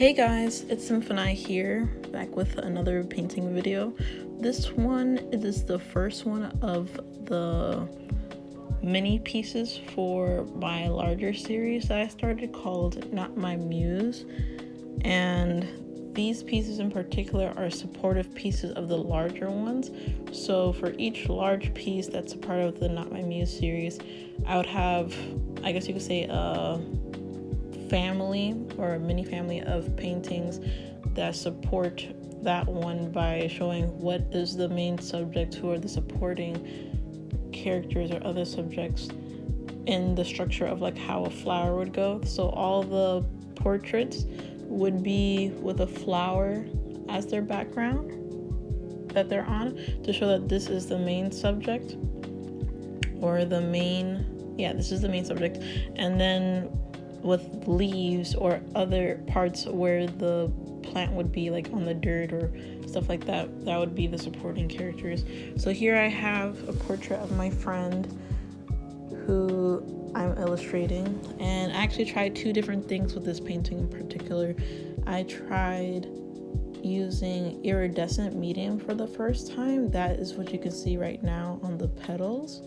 Hey guys, it's Symphonai here, back with another painting video. This one is the first one of the mini pieces for my larger series that I started called Not My Muse. And these pieces in particular are supportive pieces of the larger ones. So for each large piece that's a part of the Not My Muse series, I would have, I guess you could say, a family or a mini family of paintings that support that one by showing what is the main subject, who are the supporting characters or other subjects in the structure of like how a flower would go. So all the portraits would be with a flower as their background that they're on to show that this is the main subject or this is the main subject. And then with leaves or other parts where the plant would be, like on the dirt or stuff like that, that would be the supporting characters. So here I have a portrait of my friend who I'm illustrating, and I actually tried two different things with this painting in particular. I tried using iridescent medium for the first time. That is what you can see right now on the petals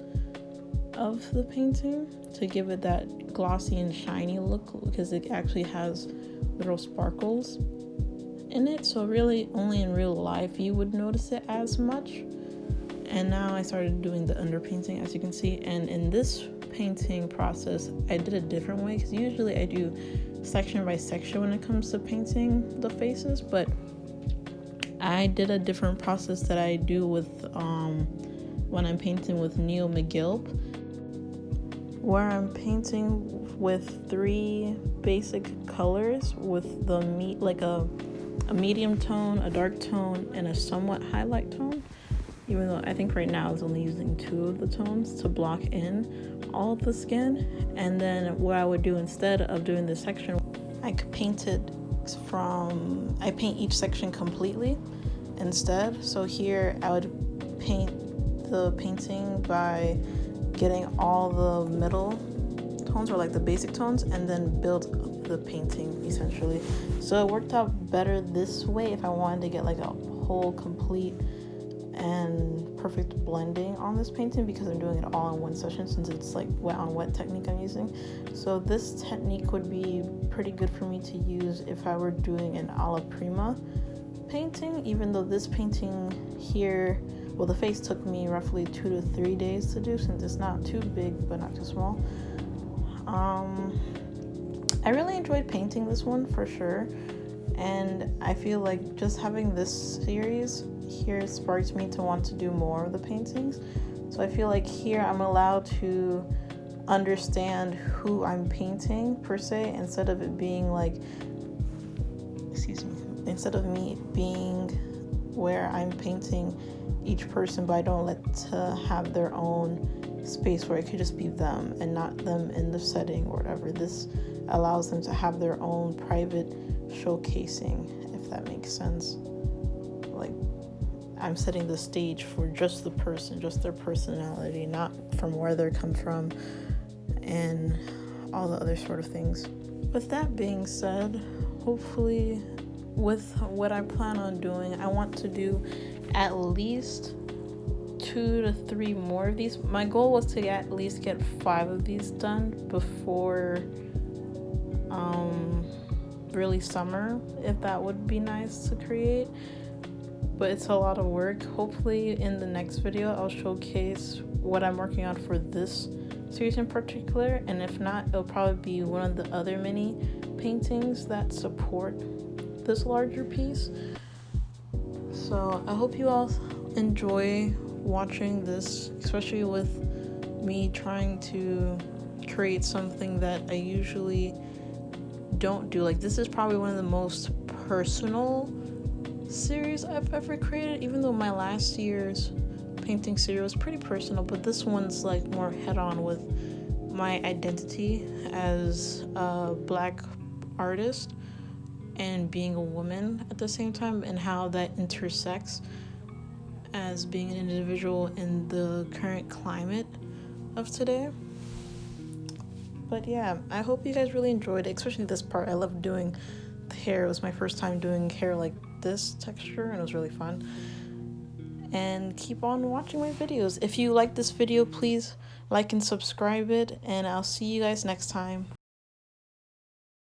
of the painting, to give it that glossy and shiny look, because it actually has little sparkles in it, so really only in real life you would notice it as much. And now I started doing the underpainting, as you can see, and in this painting process I did a different way, because usually I do section by section when it comes to painting the faces, but I did a different process that I do with when I'm painting with Neil McGill, where I'm painting with three basic colors with the a medium tone, a dark tone, and a somewhat highlight tone, even though I think right now it's only using two of the tones to block in all of the skin. And then what I would do instead of doing this section, I paint each section completely instead. So here I would paint the painting by getting all the middle tones, or like the basic tones, and then build up the painting essentially. So it worked out better this way if I wanted to get like a whole complete and perfect blending on this painting, because I'm doing it all in one session since it's like wet on wet technique I'm using. So this technique would be pretty good for me to use if I were doing an alla prima painting, even though this painting here, well, the face took me roughly 2 to 3 days to do, since it's not too big but not too small. I really enjoyed painting this one for sure, and I feel like just having this series here sparked me to want to do more of the paintings. So I feel like here I'm allowed to understand who I'm painting per se, instead of it being like, instead of me being where I'm painting each person, but I don't let to have their own space where it could just be them and not them in the setting or whatever. This allows them to have their own private showcasing, if that makes sense. Like, I'm setting the stage for just the person, just their personality, not from where they come from and all the other sort of things. With that being said, hopefully with what I plan on doing, I want to do at least 2 to 3 more of these. My goal was to at least get 5 of these done before really summer, if that would be nice to create, but it's a lot of work. Hopefully in the next video I'll showcase what I'm working on for this series in particular, and if not, it'll probably be one of the other mini paintings that support this larger piece. So I hope you all enjoy watching this, especially with me trying to create something that I usually don't do. Like, this is probably one of the most personal series I've ever created, even though my last year's painting series was pretty personal, but this one's like more head-on with my identity as a Black artist and being a woman at the same time, and how that intersects as being an individual in the current climate of today. But yeah, I hope you guys really enjoyed it, especially this part. I love doing the hair. It was my first time doing hair like this texture, and it was really fun. And keep on watching my videos. If you like this video, please like and subscribe it, and I'll see you guys next time.